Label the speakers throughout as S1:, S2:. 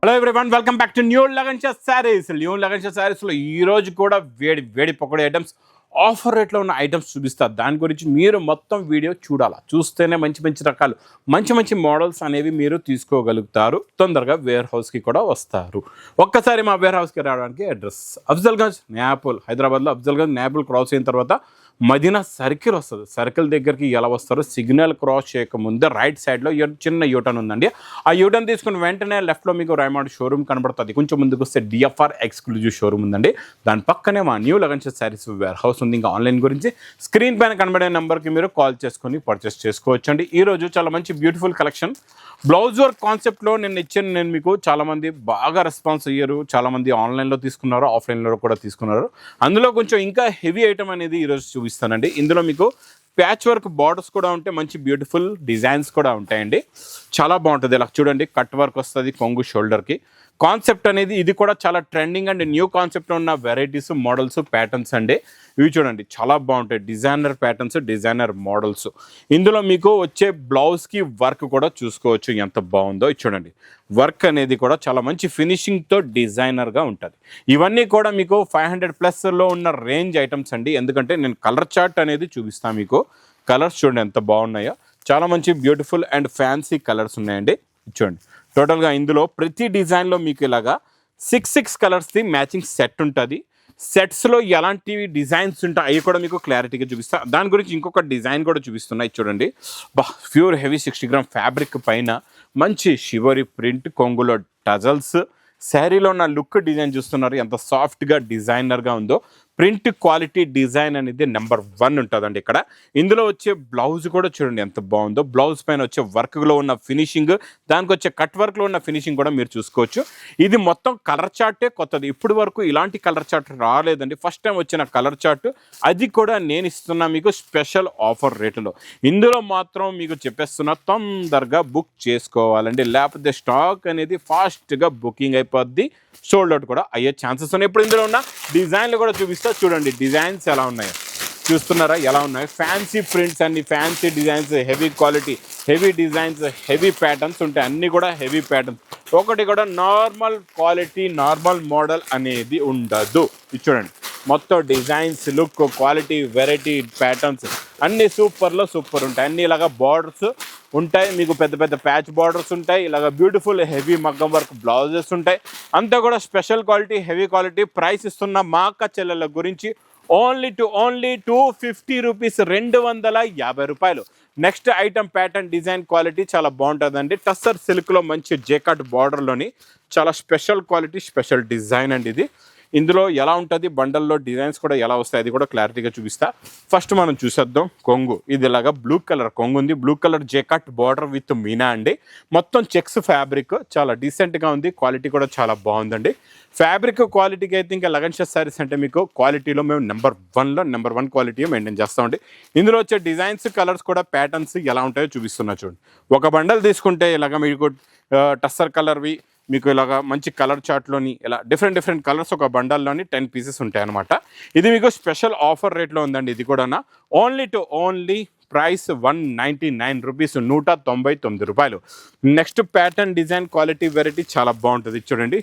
S1: Hello everyone, welcome back to new Lagan Shah saris. New Lagan Shah శారీస్లో ఈరోజు కూడా వేడి పకోడీ ఐటమ్స్ ఆఫర్ రేట్లో ఉన్న ఐటమ్స్ చూపిస్తారు. దాని గురించి మీరు మొత్తం వీడియో చూడాలా, చూస్తేనే మంచి రకాలు మంచి మోడల్స్ అనేవి మీరు తీసుకోగలుగుతారు. తొందరగా వేర్ హౌస్కి కూడా వస్తారు. ఒక్కసారి మా వేర్ హౌస్కి రావడానికి అడ్రస్ అఫ్జల్గంజ్ న్యాపుల్, హైదరాబాద్లో అఫ్జల్గంజ్ న్యాపుల్ క్రాస్ అయిన తర్వాత మదీనా సర్కిల్ వస్తుంది. సర్కిల్ దగ్గరికి ఎలా వస్తారో సిగ్నల్ క్రాస్ చేయకముందే రైట్ సైడ్లో చిన్న యూటర్న్ ఉందండి. ఆ యూటర్న్ తీసుకుని వెంటనే లెఫ్ట్లో మీకు రైమాండ్ షోరూమ్ కనబడుతుంది. కొంచెం ముందుకు వస్తే డిఎఫ్ఆర్ ఎక్స్క్లూజివ్ షోరూమ్ ఉందండి. దాని పక్కనే మా new Lagan Shah saris warehouse ఉంది. ఇంకా ఆన్లైన్ గురించి స్క్రీన్ పైన కనబడే నెంబర్కి మీరు కాల్ చేసుకొని పర్చేస్ చేసుకోవచ్చు అండి. ఈరోజు చాలా మంచి బ్యూటిఫుల్ కలెక్షన్ బ్లౌజ్ వర్క్ కాన్సెప్ట్లో నేను మీకు చాలామంది బాగా రెస్పాన్స్ అయ్యారు. చాలామంది ఆన్లైన్లో తీసుకున్నారు, ఆఫ్లైన్లో కూడా తీసుకున్నారు. అందులో కొంచెం ఇంకా హెవీ ఐటమ్ అనేది ఈరోజు చూపిస్తానండి. ఇందులో మీకు ప్యాచ్ వర్క్ బార్డర్స్ కూడా ఉంటాయి, మంచి బ్యూటిఫుల్ డిజైన్స్ కూడా ఉంటాయండి. చాలా బాగుంటుంది. ఇలా చూడండి, కట్ వర్క్ వస్తుంది కొంగు షోల్డర్కి. కాన్సెప్ట్ అనేది ఇది కూడా చాలా ట్రెండింగ్ అండ్ న్యూ కాన్సెప్ట్లో ఉన్న వెరైటీస్, మోడల్స్, ప్యాటర్న్స్ అండి. ఇవి చూడండి చాలా బాగుంటాయి. Designer patterns, designer models. ఇందులో మీకు వచ్చే బ్లౌజ్కి వర్క్ కూడా చూసుకోవచ్చు ఎంత బాగుందో. ఇది చూడండి, వర్క్ అనేది కూడా చాలా మంచి ఫినిషింగ్తో డిజైనర్గా ఉంటుంది. ఇవన్నీ కూడా మీకు 500+ ఉన్న రేంజ్ ఐటమ్స్ అండి. ఎందుకంటే నేను కలర్ చార్ట్ అనేది చూపిస్తాను మీకు. కలర్స్ చూడండి ఎంత బాగున్నాయో. చాలా మంచి బ్యూటిఫుల్ అండ్ ఫ్యాన్సీ కలర్స్ ఉన్నాయండి. చూడండి, టోటల్గా ఇందులో ప్రతి డిజైన్లో మీకు ఇలాగా 6 కలర్స్ది మ్యాచింగ్ సెట్ ఉంటుంది. సెట్స్లో ఎలాంటివి డిజైన్స్ ఉంటాయి అవి కూడా మీకు క్లారిటీగా చూపిస్తా. దాని గురించి ఇంకొక డిజైన్ కూడా చూపిస్తున్నాయి చూడండి. ప్యూర్ హెవీ 60 గ్రామ్ ఫ్యాబ్రిక్ పైన మంచి షివరీ ప్రింట్, కొంగులో టజల్స్, శారీలో ఉన్న లుక్ డిజైన్ చూస్తున్నారు ఎంత సాఫ్ట్గా డిజైనర్గా ఉందో. ప్రింట్ క్వాలిటీ డిజైన్ అనేది నెంబర్ 1 ఉంటుందండి ఇక్కడ. ఇందులో వచ్చే బ్లౌజ్ కూడా చూడండి ఎంత బాగుందో. బ్లౌజ్ పైన వచ్చే వర్క్లో ఉన్న ఫినిషింగ్, దానికి వచ్చే కట్ వర్క్లో ఉన్న ఫినిషింగ్ కూడా మీరు చూసుకోవచ్చు. ఇది మొత్తం కలర్ చార్టే కొత్తది. ఇప్పుడు వరకు ఇలాంటి కలర్ చార్ట్ రాలేదండి. ఫస్ట్ టైం వచ్చిన కలర్ చార్ట్, అది కూడా నేను ఇస్తున్నా మీకు స్పెషల్ ఆఫర్ రేటులో. ఇందులో మాత్రం మీకు చెప్పేస్తున్నా, తొందరగా బుక్ చేసుకోవాలండి, లేకపోతే స్టాక్ అనేది ఫాస్ట్గా బుకింగ్ అయిపోద్ది, సోల్డ్ అవుట్ కూడా అయ్యే ఛాన్సెస్ ఉన్నాయి. ఇప్పుడు ఇందులో ఉన్న డిజైన్లు కూడా చూపిస్తా చూడండి. డిజైన్స్ ఎలా ఉన్నాయో చూస్తున్నారా, ఎలా ఉన్నాయి. ఫ్యాన్సీ ప్రింట్స్ అన్ని, fancy designs, heavy quality, heavy designs, heavy patterns ఉంటాయి. అన్నీ కూడా హెవీ ప్యాటర్న్స్. ఒకటి కూడా నార్మల్ క్వాలిటీ, నార్మల్ మోడల్ అనేది ఉండదు. ఇది చూడండి, మొత్తం designs, look, quality, variety, patterns అన్నీ సూపర్లో సూపర్ ఉంటాయి. అన్నీ ఇలాగ బార్డర్స్ ఉంటాయి మీకు, పెద్ద ప్యాచ్ బార్డర్స్ ఉంటాయి. ఇలాగ బ్యూటిఫుల్ హెవీ మగ్గం వర్క్ బ్లౌజెస్ ఉంటాయి. అంతా కూడా special quality, heavy quality. Price ఇస్తున్న మా అక్క చెల్లెల గురించి ఓన్లీ 250 రూపీస్, 250 రూపాయలు. Next item pattern, design, quality చాలా బాగుంటుందండి. టస్సర్ సిల్క్లో మంచి జేకాట్ బార్డర్లోని చాలా స్పెషల్ క్వాలిటీ, స్పెషల్ డిజైన్ అండి ఇది. ఇందులో ఎలా ఉంటుంది, బండల్లో డిజైన్స్ కూడా ఎలా వస్తాయి అది కూడా క్లారిటీగా చూపిస్తా. ఫస్ట్ మనం చూసేద్దాం కొంగు. ఇది ఇలాగా బ్లూ కలర్ కొంగు ఉంది, blue colour జేకాట్ border with Meena అండి. మొత్తం చెక్స్ ఫ్యాబ్రిక్ చాలా డీసెంట్గా ఉంది. క్వాలిటీ కూడా చాలా బాగుందండి. ఫ్యాబ్రిక్ క్వాలిటీకి అయితే ఇంకా లగన్ షా శారీస్ అంటే మీకు క్వాలిటీలో మేము నెంబర్ 1 క్వాలిటీ మెయింటైన్ చేస్తామండి. ఇందులో వచ్చే డిజైన్స్, కలర్స్ కూడా ప్యాటర్న్స్ ఎలా ఉంటాయో చూపిస్తున్నా చూడండి. ఒక బండల్ తీసుకుంటే ఇలాగ మీకు టస్సర్ కలర్వి, మీకు ఇలాగా మంచి కలర్ చార్ట్లోని ఇలా డిఫరెంట్ కలర్స్ ఒక బండల్లోని 10 పీసెస్ ఉంటాయి అనమాట. ఇది మీకు స్పెషల్ ఆఫర్ రేట్లో ఉందండి. ఇది కూడా ఓన్లీ ప్రైస్ 199 రూపీస్, 199 రూపాయలు. Next pattern, design, quality, variety చాలా బాగుంటుంది. చూడండి,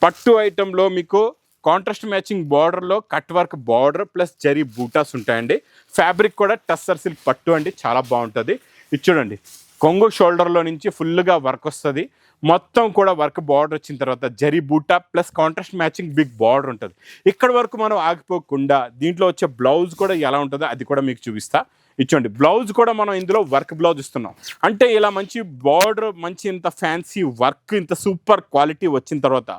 S1: పట్టు ఐటెంలో మీకు కాంట్రాస్ట్ మ్యాచింగ్ బార్డర్లో cut work border plus zari buttas ఉంటాయండి. ఫ్యాబ్రిక్ కూడా టస్సర్ సిల్క్ పట్టు అండి, చాలా బాగుంటుంది. ఇది చూడండి, కొంగు షోల్డర్లో నుంచి ఫుల్గా వర్క్ వస్తుంది. మొత్తం కూడా వర్క్ బార్డర్ వచ్చిన తర్వాత zari buta plus contrast matching big border ఉంటుంది. ఇక్కడ వరకు మనం ఆగిపోకుండా దీంట్లో వచ్చే బ్లౌజ్ కూడా ఎలా ఉంటుందో అది కూడా మీకు చూపిస్తా. ఇచ్చోండి, బ్లౌజ్ కూడా మనం ఇందులో వర్క్ బ్లౌజ్ ఇస్తున్నాం. అంటే ఇలా మంచి బార్డర్, మంచి ఇంత ఫ్యాన్సీ వర్క్, ఇంత సూపర్ క్వాలిటీ వచ్చిన తర్వాత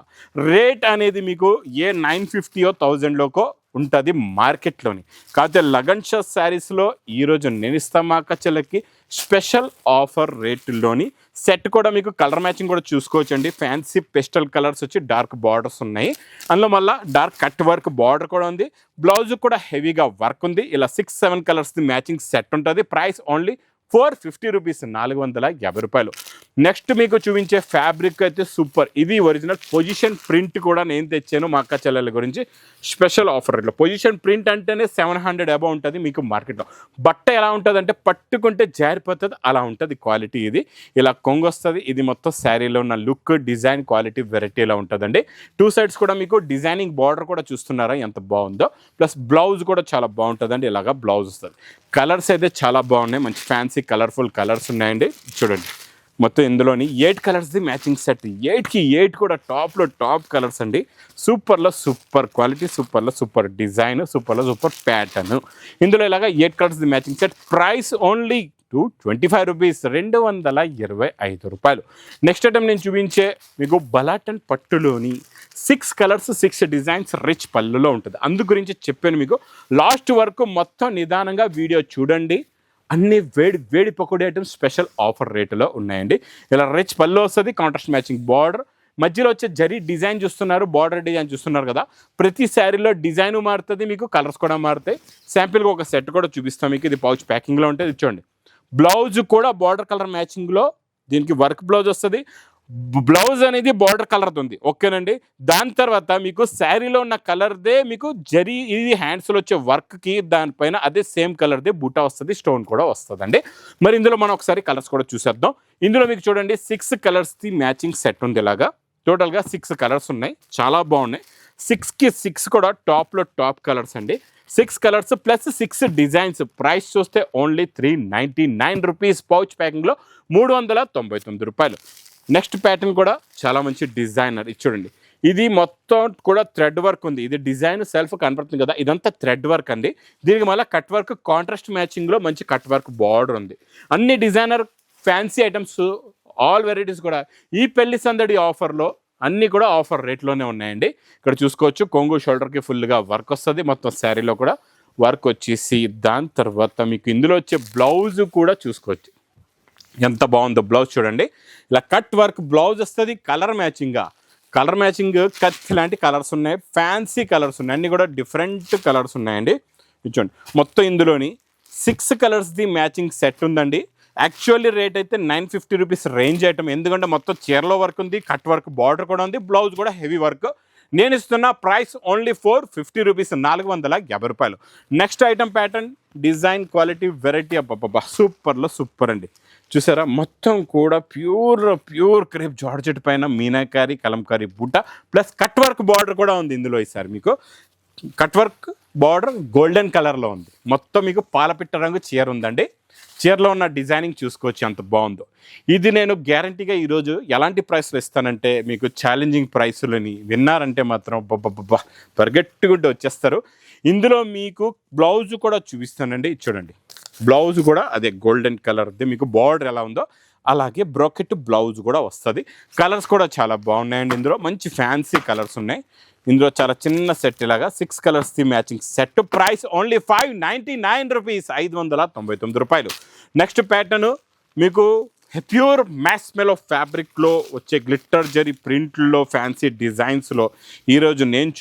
S1: రేట్ అనేది మీకు 950 1000లోకో ఉంటుంది మార్కెట్లోని. కాకపోతే లగన్ షా శారీస్లో ఈరోజు నేను ఇస్తాను మా కచ్చలకి స్పెషల్ ఆఫర్ రేటులోని. సెట్ కూడా మీకు కలర్ మ్యాచింగ్ కూడా చూసుకోవచ్చండి. ఫ్యాన్సీ పెస్టల్ కలర్స్ వచ్చి డార్క్ బార్డర్స్ ఉన్నాయి. అందులో మళ్ళీ డార్క్ కట్ వర్క్ బార్డర్ కూడా ఉంది. బ్లౌజ్ కూడా హెవీగా వర్క్ ఉంది. ఇలా 6-7 కలర్స్ది మ్యాచింగ్ సెట్ ఉంటుంది. ప్రైస్ ఓన్లీ రూపీస్ 450 రూపాయలు. నెక్స్ట్ మీకు చూపించే ఫ్యాబ్రిక్ అయితే సూపర్. ఇది ఒరిజినల్ పొజిషన్ ప్రింట్ కూడా నేను తెచ్చాను మా అక్క చెల్లెల గురించి స్పెషల్ ఆఫర్ రేట్లో. పొజిషన్ ప్రింట్ అంటేనే 700 అబౌవ్ ఉంటుంది మీకు మార్కెట్లో. బట్ట ఎలా ఉంటుంది అంటే పట్టుకుంటే జారిపోతుంది, అలా ఉంటుంది క్వాలిటీ. ఇది ఇలా కొంగు వస్తుంది. ఇది మొత్తం శారీలో ఉన్న లుక్, డిజైన్, క్వాలిటీ, వెరైటీ ఇలా ఉంటుందండి. 2 సైడ్స్ కూడా మీకు డిజైనింగ్ బార్డర్ కూడా చూస్తున్నారా ఎంత బాగుందో. ప్లస్ బ్లౌజ్ కూడా చాలా బాగుంటుందండి. ఇలాగా బ్లౌజ్ వస్తుంది. కలర్స్ అయితే చాలా బాగున్నాయి, మంచి ఫ్యాన్సీ కలర్ఫుల్ కలర్స్ ఉన్నాయండి. చూడండి మొత్తం ఇందులోని 8 కలర్స్ది మ్యాచింగ్ సెట్. 8కి 8 కూడా టాప్లో టాప్ కలర్స్ అండి. సూపర్లో సూపర్ క్వాలిటీ, సూపర్లో సూపర్ డిజైన్, సూపర్లో సూపర్ ప్యాటర్న్. ఇందులో ఇలాగా 8 కలర్స్ది matching set. Price only 225 rupees, 225 రూపాయలు. నెక్స్ట్ ఐటమ్ నేను చూపించే మీకు బలాటన్ పట్టులోని 6 కలర్స్ 6 డిజైన్స్ రిచ్ పళ్ళులో ఉంటుంది. అందు గురించి చెప్పాను మీకు. లాస్ట్ వరకు మొత్తం నిదానంగా వీడియో చూడండి. అన్ని వేడి పకోడీ ఐటమ్స్ స్పెషల్ ఆఫర్ రేటులో ఉన్నాయండి. ఇలా రిచ్ పళ్ళు వస్తుంది, కాంట్రాస్ట్ మ్యాచింగ్ బార్డర్, మధ్యలో వచ్చే జరీ డిజైన్ చూస్తున్నారు, బార్డర్ డిజైన్ చూస్తున్నారు కదా. ప్రతి శారీలో డిజైన్ మారుతుంది, మీకు కలర్స్ కూడా మారుతాయి. శాంపిల్గా ఒక సెట్ కూడా చూపిస్తాం మీకు. ఇది పౌచ్ ప్యాకింగ్లో ఉంటుంది. చూడండి బ్లౌజ్ కూడా బార్డర్ కలర్ మ్యాచింగ్లో దీనికి వర్క్ బ్లౌజ్ వస్తుంది. బ్లౌజ్ అనేది బార్డర్ కలర్ది ఉంది, ఓకేనండి. దాని తర్వాత మీకు శారీలో ఉన్న కలర్దే మీకు జరీ, ఇది హ్యాండ్స్లో వచ్చే వర్క్కి దానిపైన అదే సేమ్ కలర్దే బూటా వస్తుంది, స్టోన్ కూడా వస్తుందండి. మరి ఇందులో మనం ఒకసారి కలర్స్ కూడా చూసేద్దాం. ఇందులో మీకు చూడండి 6 కలర్స్ది మ్యాచింగ్ సెట్ ఉంది. ఇలాగా టోటల్గా 6 కలర్స్ ఉన్నాయి, చాలా బాగున్నాయి. 6కి 6 కూడా టాప్లో టాప్ కలర్స్ అండి. 6 కలర్స్ ప్లస్ 6 డిజైన్స్. ప్రైస్ చూస్తే ఓన్లీ 399 రూపీస్. పౌచ్ ప్యాకింగ్లో 399 రూపాయలు. నెక్స్ట్ ప్యాటర్న్ కూడా చాలా మంచి డిజైనర్. ఇది చూడండి, ఇది మొత్తం కూడా థ్రెడ్ వర్క్ ఉంది. ఇది డిజైన్ సెల్ఫ్ కనపడుతుంది కదా, ఇదంతా థ్రెడ్ వర్క్ అండి. దీనికి మళ్ళీ కట్ వర్క్, కాంట్రాస్ట్ మ్యాచింగ్లో మంచి కట్ వర్క్ బార్డర్ ఉంది. అన్ని designer fancy items, all varieties కూడా ఈ పెళ్లి సందడి ఆఫర్లో అన్నీ కూడా ఆఫర్ రేట్లోనే ఉన్నాయండి. ఇక్కడ చూసుకోవచ్చు కొంగు షోల్డర్కి ఫుల్గా వర్క్ వస్తుంది. మొత్తం శారీలో కూడా వర్క్ వచ్చేసి దాని తర్వాత మీకు ఇందులో వచ్చే బ్లౌజ్ కూడా చూసుకోవచ్చు ఎంత బాగుందో. బ్లౌజ్ చూడండి, ఇలా కట్ వర్క్ బ్లౌజ్ వస్తుంది. కలర్ మ్యాచింగ్ కత్తి లాంటి కలర్స్ ఉన్నాయి, ఫ్యాన్సీ కలర్స్ ఉన్నాయి, అన్నీ కూడా డిఫరెంట్ కలర్స్ ఉన్నాయండి. చూడండి మొత్తం ఇందులోని 6 కలర్స్ది మ్యాచింగ్ సెట్ ఉందండి. యాక్చువల్లీ రేట్ అయితే 950 రూపీస్ రేంజ్ ఐటమ్. ఎందుకంటే మొత్తం చీరలో వర్క్ ఉంది, కట్ వర్క్ బార్డర్ కూడా ఉంది, బ్లౌజ్ కూడా హెవీ వర్క్. నేను ఇస్తున్న ప్రైస్ ఓన్లీ 450 రూపీస్, 450 రూపాయలు. Next item pattern, design, quality, variety, అబ్బబ్బా సూపర్లో సూపర్ అండి. చూసారా మొత్తం కూడా ప్యూర్ క్రేప్ జార్జెట్ పైన మీనాకారి, కలంకారీ బుట్ట ప్లస్ కట్ వర్క్ బార్డర్ కూడా ఉంది. ఇందులో ఈసారి మీకు కట్ వర్క్ బార్డర్ గోల్డెన్ కలర్లో ఉంది. మొత్తం మీకు పాలపిట్ట రంగు చీర ఉందండి. చీరలో ఉన్న డిజైనింగ్ చూసుకోవచ్చు ఎంత బాగుందో. ఇది నేను గ్యారంటీగా ఈరోజు ఎలాంటి ప్రైస్లో ఇస్తానంటే మీకు ఛాలెంజింగ్ ప్రైసులని విన్నారంటే మాత్రం బబ్బబ్బబ్బా పరిగెట్టుకుంటూ వచ్చేస్తారు. ఇందులో మీకు బ్లౌజ్ కూడా చూపిస్తానండి. చూడండి బ్లౌజ్ కూడా అదే గోల్డెన్ కలర్ది, మీకు బార్డర్ ఎలా ఉందో అలాగే బ్రోకెట్ బ్లౌజ్ కూడా వస్తుంది. కలర్స్ కూడా చాలా బాగున్నాయండి. ఇందులో మంచి ఫ్యాన్సీ కలర్స్ ఉన్నాయి. ఇందులో చాలా చిన్న సెట్ ఇలాగా 6 కలర్స్ది matching set. Price only 599 rupees, 599 రూపాయలు. నెక్స్ట్ ప్యాటర్న్ మీకు ప్యూర్ మ్యాస్మెలో ఫ్యాబ్రిక్లో వచ్చే గ్లిట్టర్ జరీ ప్రింట్లో ఫ్యాన్సీ డిజైన్స్లో ఈరోజు నేను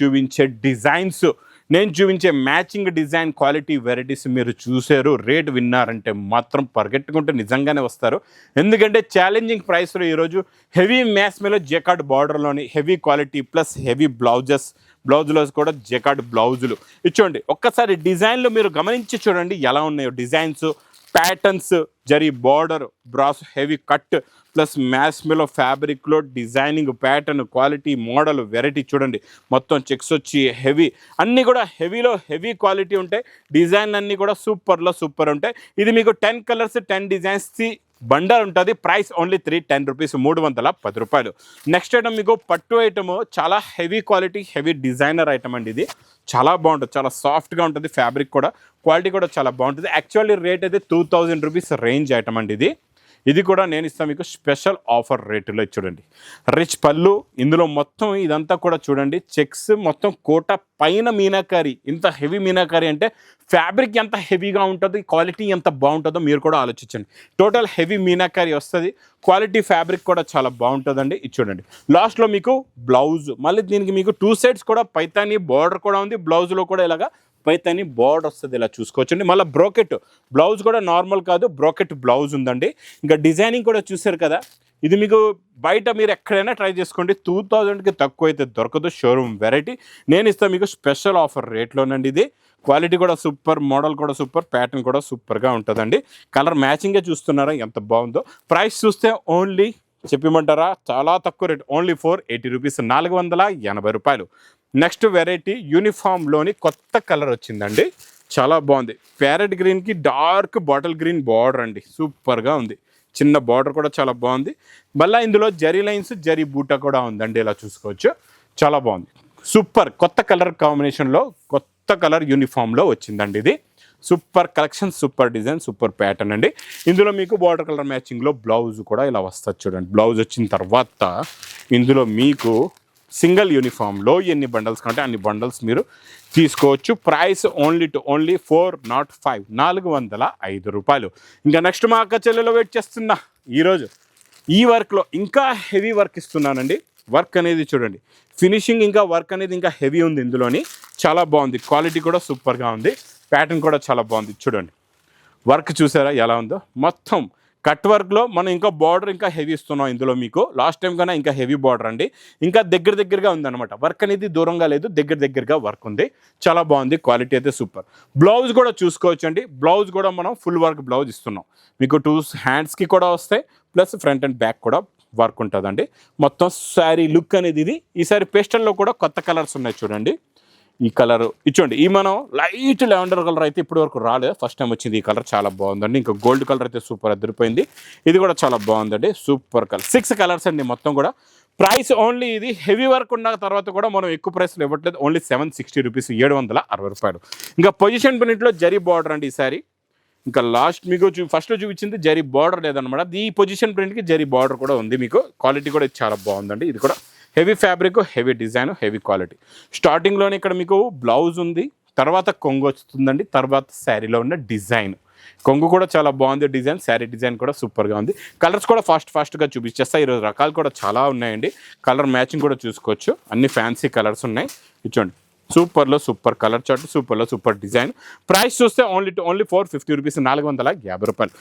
S1: చూపించే మ్యాచింగ్ డిజైన్, క్వాలిటీ, వెరైటీస్ మీరు చూసారు. రేట్ విన్నారంటే మాత్రం పరిగెట్టుకుంటే నిజంగానే వస్తారు. ఎందుకంటే ఛాలెంజింగ్ ప్రైస్లో ఈరోజు హెవీ మ్యాస్మెలో జెకార్డ్ బార్డర్లోని హెవీ క్వాలిటీ ప్లస్ హెవీ బ్లౌజులో కూడా జెకార్డ్ బ్లౌజులు ఇచ్చోండి. ఒక్కసారి డిజైన్లు మీరు గమనించి చూడండి ఎలా ఉన్నాయో designs, patterns, zari border, brass heavy cut plus మ్యాస్మెలో ఫ్యాబ్రిక్లో designing, pattern, quality, model, variety చూడండి. మొత్తం చెక్స్ వచ్చి హెవీ, అన్నీ కూడా హెవీలో హెవీ క్వాలిటీ ఉంటాయి. డిజైన్ అన్నీ కూడా సూపర్లో సూపర్ ఉంటాయి. ఇది మీకు 10 కలర్స్ 10 డిజైన్స్ది బండర్ ఉంటుంది. ప్రైస్ ఓన్లీ 310 రూపీస్, 310 రూపాయలు. నెక్స్ట్ ఐటమ్ మీకు పట్టు ఐటమ్, చాలా heavy quality, heavy designer item అండి. ఇది చాలా బాగుంటుంది, చాలా సాఫ్ట్గా ఉంటుంది. ఫ్యాబ్రిక్ కూడా క్వాలిటీ కూడా చాలా బాగుంటుంది. యాక్చువల్లీ రేట్ అయితే 2000 రూపీస్ రేంజ్ ఐటమ్ అండి. ఇది కూడా నేను ఇస్తాను మీకు స్పెషల్ ఆఫర్ రేటులో. చూడండి రిచ్ పళ్ళు, ఇందులో మొత్తం ఇదంతా కూడా చూడండి చెక్స్, మొత్తం కోట పైన మీనాకారి. ఇంత హెవీ మీనాకారి అంటే ఫ్యాబ్రిక్ ఎంత హెవీగా ఉంటుందో, క్వాలిటీ ఎంత బాగుంటుందో మీరు కూడా ఆలోచించండి. టోటల్ హెవీ మీనాకారి వస్తుంది, క్వాలిటీ ఫ్యాబ్రిక్ కూడా చాలా బాగుంటుందండి. ఇది చూడండి లాస్ట్లో మీకు బ్లౌజ్, మళ్ళీ దీనికి మీకు 2 సైడ్స్ కూడా పైతాని బార్డర్ కూడా ఉంది. బ్లౌజ్లో కూడా ఇలాగా పైతాని బార్డర్ వస్తుంది, ఇలా చూసుకోవచ్చండి. మళ్ళీ బ్రోకెట్ బ్లౌజ్ కూడా నార్మల్ కాదు, బ్రోకెట్ బ్లౌజ్ ఉందండి. ఇంకా డిజైనింగ్ కూడా చూసారు కదా, ఇది మీకు బయట మీరు ఎక్కడైనా ట్రై చేసుకోండి, 2000కి తక్కువ అయితే దొరకదు. షోరూమ్ వెరైటీ నేను ఇస్తాను మీకు స్పెషల్ ఆఫర్ రేట్లోనండి. ఇది క్వాలిటీ కూడా సూపర్, మోడల్ కూడా సూపర్, ప్యాటర్న్ కూడా సూపర్గా ఉంటుందండి. కలర్ మ్యాచింగే చూస్తున్నారా ఎంత బాగుందో. ప్రైస్ చూస్తే ఓన్లీ చెప్పమంటారా, చాలా తక్కువ రేట్, ఓన్లీ 480 రూపీస్, 480 రూపాయలు. నెక్స్ట్ వెరైటీ యూనిఫామ్లోని కొత్త కలర్ వచ్చిందండి, చాలా బాగుంది. ప్యారెట్ గ్రీన్కి డార్క్ బాటిల్ గ్రీన్ బార్డర్ అండి, సూపర్గా ఉంది. చిన్న బార్డర్ కూడా చాలా బాగుంది. మళ్ళీ ఇందులో జరీ లైన్స్, జరీ బూటా కూడా ఉందండి, ఇలా చూసుకోవచ్చు. చాలా బాగుంది, సూపర్. కొత్త కలర్ కాంబినేషన్లో కొత్త కలర్ యూనిఫామ్లో వచ్చిందండి. ఇది super collection, super design, super pattern అండి. ఇందులో మీకు బార్డర్ కలర్ మ్యాచింగ్లో బ్లౌజ్ కూడా ఇలా వస్తుంది చూడండి. బ్లౌజ్ వచ్చిన తర్వాత ఇందులో మీకు సింగిల్ యూనిఫామ్లో ఎన్ని బండల్స్ కంటే అన్ని బండల్స్ మీరు తీసుకోవచ్చు. ప్రైస్ ఓన్లీ 405, 405 రూపాయలు. ఇంకా నెక్స్ట్ మా అక్క చెల్లెలో వెయిట్ చేస్తున్నా ఈరోజు ఈ వర్క్లో ఇంకా హెవీ వర్క్ ఇస్తున్నానండి. వర్క్ అనేది చూడండి, ఫినిషింగ్ ఇంకా వర్క్ అనేది ఇంకా హెవీ ఉంది ఇందులోని, చాలా బాగుంది. క్వాలిటీ కూడా సూపర్గా ఉంది, ప్యాటర్న్ కూడా చాలా బాగుంది. చూడండి వర్క్ చూసారా ఎలా ఉందో. మొత్తం కట్ వర్క్లో మనం ఇంకా బార్డర్ ఇంకా హెవీ ఇస్తున్నాం ఇందులో మీకు. లాస్ట్ టైం కన్నా ఇంకా హెవీ బార్డర్ అండి, ఇంకా దగ్గరగా ఉందన్నమాట. వర్క్ అనేది దూరంగా లేదు, దగ్గరగా వర్క్ ఉంది, చాలా బాగుంది. క్వాలిటీ అయితే సూపర్. బ్లౌజ్ కూడా చూసుకోవచ్చు అండి. బ్లౌజ్ కూడా మనం ఫుల్ వర్క్ బ్లౌజ్ ఇస్తున్నాం మీకు. 2 హ్యాండ్స్కి కూడా వస్తాయి, ప్లస్ ఫ్రంట్ అండ్ బ్యాక్ కూడా వర్క్ ఉంటుందండి. మొత్తం శారీ లుక్ అనేది ఇది. ఈసారి పేస్టల్లో కూడా కొత్త కలర్స్ ఉన్నాయి చూడండి. ఈ కలర్ ఇచ్చోండి, ఈ మనం లైట్ లెవెండర్ కలర్ అయితే ఇప్పటి వరకు రాలేదు, ఫస్ట్ టైం వచ్చింది. ఈ కలర్ చాలా బాగుందండి. ఇంకా గోల్డ్ కలర్ అయితే సూపర్ అదిరిపోయింది. ఇది కూడా చాలా బాగుందండి, సూపర్ కలర్. 6 కలర్స్ అండి మొత్తం కూడా. ప్రైస్ ఓన్లీ ఇది హెవీ వర్క్ ఉన్న తర్వాత కూడా మనం ఎక్కువ ప్రైస్లో ఇవ్వట్లేదు, ఓన్లీ 760 రూపీస్, 760 రూపాయలు. ఇంకా పొజిషన్ ప్రింట్లో జరీ బార్డర్ అండి ఈసారి. ఇంకా లాస్ట్ మీకు ఫస్ట్లో చూపించింది జరీ బార్డర్ లేదనమాట, ఈ పొజిషన్ ప్రింట్కి జరీ బార్డర్ కూడా ఉంది మీకు. క్వాలిటీ కూడా చాలా బాగుందండి. ఇది కూడా heavy fabric, heavy design, heavy quality. స్టార్టింగ్లోనే ఇక్కడ మీకు బ్లౌజ్ ఉంది, తర్వాత కొంగు వస్తుందండి, తర్వాత శారీలో ఉన్న డిజైన్. కొంగు కూడా చాలా బాగుంది డిజైన్, శారీ డిజైన్ కూడా సూపర్గా ఉంది. కలర్స్ కూడా ఫాస్ట్గా చూపించేస్తా. ఈరోజు రకాలు కూడా చాలా ఉన్నాయండి. కలర్ మ్యాచింగ్ కూడా చూసుకోవచ్చు, అన్ని ఫ్యాన్సీ కలర్స్ ఉన్నాయి. ఇచ్చోండి సూపర్లో సూపర్ కలర్ చార్ట్, సూపర్లో సూపర్ డిజైన్. ప్రైస్ చూస్తే ఓన్లీ 450 రూపీస్, 450 రూపాయలు.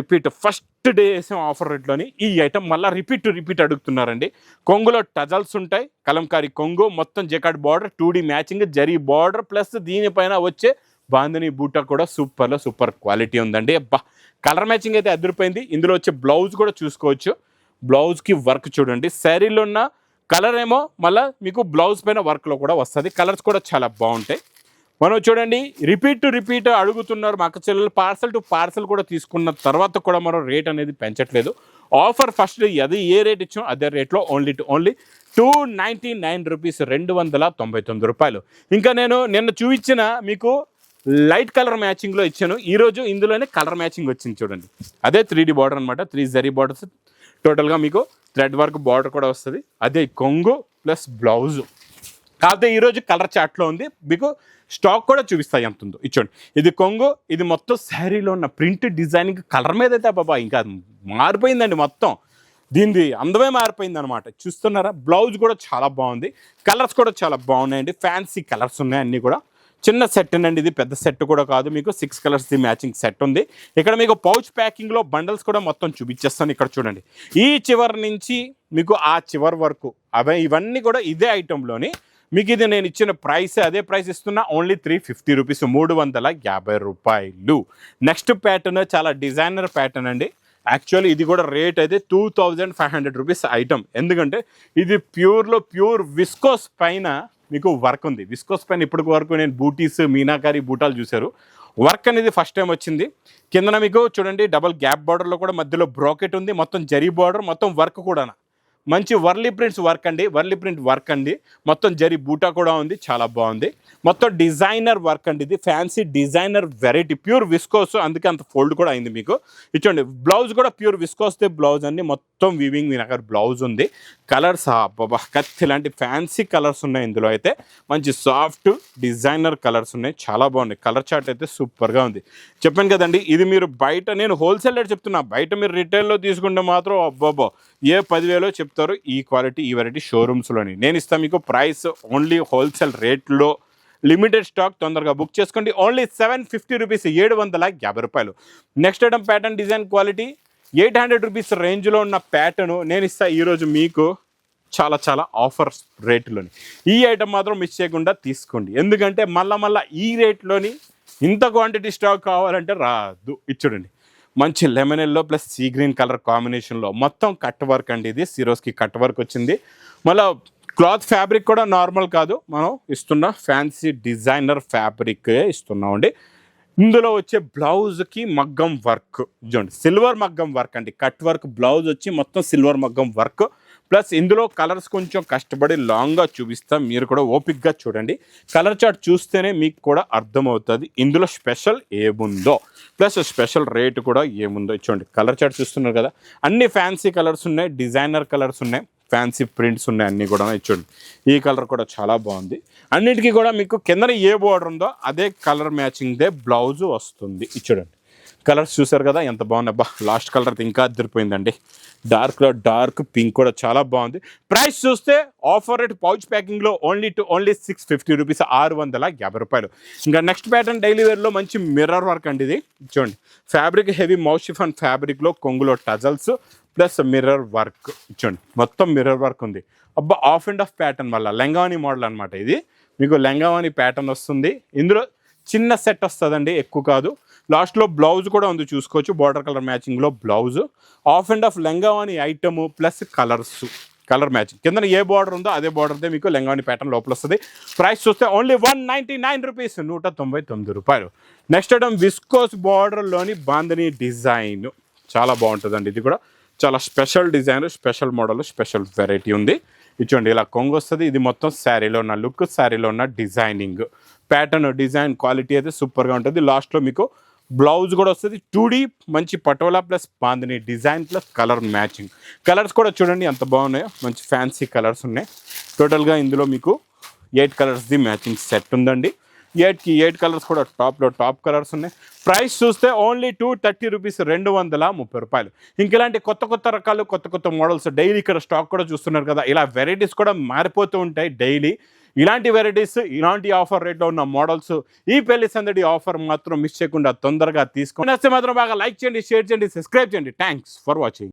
S1: రిపీట్ ఫస్ట్ డే వేసాం ఆఫర్ రేట్లోని ఈ ఐటమ్ మళ్ళీ రిపీట్ అడుగుతున్నారండి. కొంగులో టజల్స్ ఉంటాయి, కలంకారీ కొంగు, మొత్తం jacquard border, 2D matching, zari border, plus దీనిపైన వచ్చే బాందని బూటా కూడా సూపర్లో సూపర్ క్వాలిటీ ఉందండి. అబ్బా కలర్ మ్యాచింగ్ అయితే అదిరిపోయింది. ఇందులో వచ్చే బ్లౌజ్ కూడా చూసుకోవచ్చు. బ్లౌజ్కి వర్క్ చూడండి, శారీలో ఉన్న కలర్ ఏమో మళ్ళీ మీకు బ్లౌజ్ పైన వర్క్లో కూడా వస్తుంది. కలర్స్ కూడా చాలా బాగుంటాయి. మనం చూడండి రిపీట్ అడుగుతున్నారు మా అక్క చెల్లెలు. పార్సల్ టు పార్సల్ కూడా తీసుకున్న తర్వాత కూడా మనం రేట్ అనేది పెంచట్లేదు. ఆఫర్ ఫస్ట్ అది ఏ రేట్ ఇచ్చాం అదే రేట్లో ఓన్లీ 299 రూపీస్, 299 రూపాయలు. ఇంకా నేను నిన్న చూపించిన మీకు లైట్ కలర్ మ్యాచింగ్లో ఇచ్చాను, ఈరోజు ఇందులోనే కలర్ మ్యాచింగ్ వచ్చింది చూడండి. అదే 3D బార్డర్ అనమాట, 3 జరీ బార్డర్స్, టోటల్గా మీకు థ్రెడ్ వర్క్ బార్డర్ కూడా వస్తుంది. అదే కొంగు ప్లస్ బ్లౌజు. కాకపోతే ఈరోజు కలర్ చార్ట్లో ఉంది, మీకు స్టాక్ కూడా చూపిస్తాయి ఎంత ఉందో. ఇచ్చోండి ఇది కొంగు, ఇది మొత్తం శారీలో ఉన్న ప్రింట్ డిజైనింగ్ కలర్ మీద అయితే బాబా ఇంకా మారిపోయిందండి. మొత్తం దీనిది అందమే మారిపోయింది అనమాట. చూస్తున్నారా, బ్లౌజ్ కూడా చాలా బాగుంది, కలర్స్ కూడా చాలా బాగున్నాయండి. ఫ్యాన్సీ కలర్స్ ఉన్నాయి అన్నీ కూడా. చిన్న సెట్ అండి, ఇది పెద్ద సెట్ కూడా కాదు, మీకు 6 కలర్స్ది మ్యాచింగ్ సెట్ ఉంది. ఇక్కడ మీకు పౌచ్ ప్యాకింగ్లో బండల్స్ కూడా మొత్తం చూపించేస్తాను. ఇక్కడ చూడండి, ఈ చివరి నుంచి మీకు ఆ చివరి వరకు ఇవన్నీ కూడా ఇదే ఐటెంలోని మీకు. ఇది నేను ఇచ్చిన ప్రైస్ అదే ప్రైస్ ఇస్తున్నా, ఓన్లీ 350 రూపీస్, 350 రూపాయలు. నెక్స్ట్ ప్యాటర్న్ చాలా డిజైనర్ ప్యాటర్న్ అండి. యాక్చువల్లీ ఇది కూడా రేట్ అయితే 2500 రూపీస్ ఐటమ్. ఎందుకంటే ఇది ప్యూర్ విస్కోస్ పైన మీకు వర్క్ ఉంది. విస్కోస్ పైన ఇప్పటి వరకు నేను బూటీస్, మీనాకారి బూటాలు చూశారు. వర్క్ అనేది ఫస్ట్ టైం వచ్చింది. కిందన మీకు చూడండి డబల్ గ్యాప్ బార్డర్లో కూడా మధ్యలో బ్రోకెట్ ఉంది, మొత్తం జరీ బార్డర్, మొత్తం వర్క్ కూడా మంచి వర్లీ ప్రింట్స్ వర్క్ అండి, వర్లీ ప్రింట్ వర్క్ అండి. మొత్తం జరీ బూటా కూడా ఉంది, చాలా బాగుంది. మొత్తం డిజైనర్ వర్క్ అండి, ఇది fancy designer variety, pure viscose, అందుకే అంత ఫోల్డ్ కూడా అయింది మీకు. ఇచ్చండి బ్లౌజ్ కూడా ప్యూర్ విస్కోస్దే బ్లౌజ్ అండి, మొత్తం వీవింగ్ మీనాకారి బ్లౌజ్ ఉంది. కలర్స్ బాబా కత్తి లాంటి ఫ్యాన్సీ కలర్స్ ఉన్నాయి ఇందులో. అయితే మంచి సాఫ్ట్ డిజైనర్ కలర్స్ ఉన్నాయి, చాలా బాగున్నాయి. కలర్ చార్ట్ అయితే సూపర్గా ఉంది. చెప్పాను కదండి, ఇది మీరు బయట, నేను హోల్సేల్ రేట్ చెప్తున్నా, బయట మీరు రిటైల్లో తీసుకుంటే మాత్రం అబ్బాబో ఏ 10,000 చెప్తారు. ఈ క్వాలిటీ ఈ వెరైటీ షోరూమ్స్లోని నేను ఇస్తాను మీకు. ప్రైస్ ఓన్లీ హోల్సేల్ రేట్లో లిమిటెడ్ స్టాక్, తొందరగా బుక్ చేసుకోండి. ఓన్లీ 750 రూపీస్, 750 రూపాయలు. Next item pattern design quality 800 rupees రేంజ్లో ఉన్న ప్యాటర్ను నేను ఇస్తా ఈరోజు మీకు చాలా చాలా ఆఫర్ రేటులోని. ఈ ఐటమ్ మాత్రం మిస్ చేయకుండా తీసుకోండి, ఎందుకంటే మళ్ళా ఈ రేట్లోని ఇంత క్వాంటిటీ స్టాక్ కావాలంటే రాదు. ఇచ్చుడండి, మంచి lemon yellow plus sea green colour కాంబినేషన్లో మొత్తం కట్ వర్క్ అండి. ఇది సిరోస్కి కట్ వర్క్ వచ్చింది. మళ్ళీ క్లాత్ ఫ్యాబ్రిక్ కూడా నార్మల్ కాదు, మనం ఇస్తున్న ఫ్యాన్సీ డిజైనర్ ఫ్యాబ్రిక్ ఇస్తున్నామండి. ఇందులో వచ్చే బ్లౌజ్కి మగ్గం వర్క్ చూడండి, సిల్వర్ మగ్గం వర్క్ అండి. కట్ వర్క్ బ్లౌజ్ వచ్చి మొత్తం సిల్వర్ మగ్గం వర్క్, ప్లస్ ఇందులో కలర్స్ కొంచెం కష్టపడి లాంగ్గా చూపిస్తాం, మీరు కూడా ఓపిక్గా చూడండి. కలర్ చార్ట్ చూస్తేనే మీకు కూడా అర్థమవుతుంది ఇందులో స్పెషల్ ఏముందో, ప్లస్ స్పెషల్ రేటు కూడా ఏముందో. చూడండి, కలర్ చార్ట్ చూస్తున్నారు కదా, అన్ని ఫ్యాన్సీ కలర్స్ ఉన్నాయి, డిజైనర్ కలర్స్ ఉన్నాయి, ఫ్యాన్సీ ప్రింట్స్ ఉన్నాయి, అన్నీ కూడా చూడండి. ఈ కలర్ కూడా చాలా బాగుంది. అన్నిటికీ కూడా మీకు కింద ఏ బోర్డర్ ఉందో అదే కలర్ మ్యాచింగ్దే బ్లౌజ్ వస్తుంది. చూడండి, కలర్స్ చూసారు కదా ఎంత బాగున్నాయి. లాస్ట్ కలర్ ఇంకా అదిరిపోయిందండి. డార్క్లో డార్క్ పింక్ కూడా చాలా బాగుంది. ప్రైస్ చూస్తే ఆఫర్ రేట్ పౌచ్ ప్యాకింగ్లో ఓన్లీ 650 రూపీస్, 650 రూపాయలు. ఇంకా నెక్స్ట్ ప్యాటర్న్ డైలీ వేర్లో మంచి మిర్రర్ వర్క్ అండి. ఇది చూడండి, ఫ్యాబ్రిక్ హెవీ మౌషిఫాన్ ఫ్యాబ్రిక్లో కొంగులో టజల్స్ ప్లస్ మిర్రర్ వర్క్. చూడండి, మొత్తం మిర్రర్ వర్క్ ఉంది. ఆఫ్ అండ్ ఆఫ్ ప్యాటర్న్ వల్ల లెంగావాని మోడల్ అనమాట. ఇది మీకు లెంగావాని ప్యాటర్న్ వస్తుంది. ఇందులో చిన్న సెట్ వస్తుందండి, ఎక్కువ కాదు. లాస్ట్లో బ్లౌజ్ కూడా ఉంది, చూసుకోవచ్చు. బార్డర్ కలర్ మ్యాచింగ్లో బ్లౌజ్, ఆఫ్ అండ్ ఆఫ్ లెంగావాని ఐటమ్ ప్లస్ కలర్ మ్యాచింగ్. కింద ఏ బార్డర్ ఉందో అదే బార్డర్దే మీకు లెంగావాని ప్యాటర్న్ లోపల వస్తుంది. ప్రైస్ చూస్తే ఓన్లీ 199 రూపీస్, 199 రూపాయలు. నెక్స్ట్ ఐటమ్ విస్కోస్ బార్డర్లోని బాందని డిజైన్ చాలా బాగుంటుందండి. ఇది కూడా చాలా special design, special model, special variety ఉంది. ఇచ్చోండి, ఇలా కొంగు వస్తుంది. ఇది మొత్తం శారీలో ఉన్న లుక్, శారీలో ఉన్న డిజైనింగ్ ప్యాటర్న్, డిజైన్ క్వాలిటీ అయితే సూపర్గా ఉంటుంది. లాస్ట్లో మీకు బ్లౌజ్ కూడా వస్తుంది 2D మంచి patola plus bandhani design plus colour matching. Colours కూడా చూడండి ఎంత బాగున్నాయో, మంచి ఫ్యాన్సీ కలర్స్ ఉన్నాయి. టోటల్గా ఇందులో మీకు 8 కలర్స్ది మ్యాచింగ్ సెట్ ఉందండి. 8కి 8 కలర్స్ కూడా టాప్ కలర్స్ ఉన్నాయి. ప్రైస్ చూస్తే ఓన్లీ 230 రూపీస్, 230 రూపాయలు. ఇంకెలాంటి కొత్త రకాలు, కొత్త మోడల్స్ డైలీ ఇక్కడ స్టాక్ కూడా చూస్తున్నారు కదా. ఇలా వెరైటీస్ కూడా మారిపోతూ ఉంటాయి డైలీ. ఇలాంటి వెరైటీస్, ఇలాంటి ఆఫర్ రేట్లో ఉన్న మోడల్స్, ఈ పెళ్లి సందడి ఆఫర్ మాత్రం మిస్ చేయకుండా తొందరగా తీసుకోండి. నచ్చితే మాత్రం బాగా లైక్ చేయండి, షేర్ చేయండి, సబ్స్క్రైబ్ చేయండి. Thanks for watching.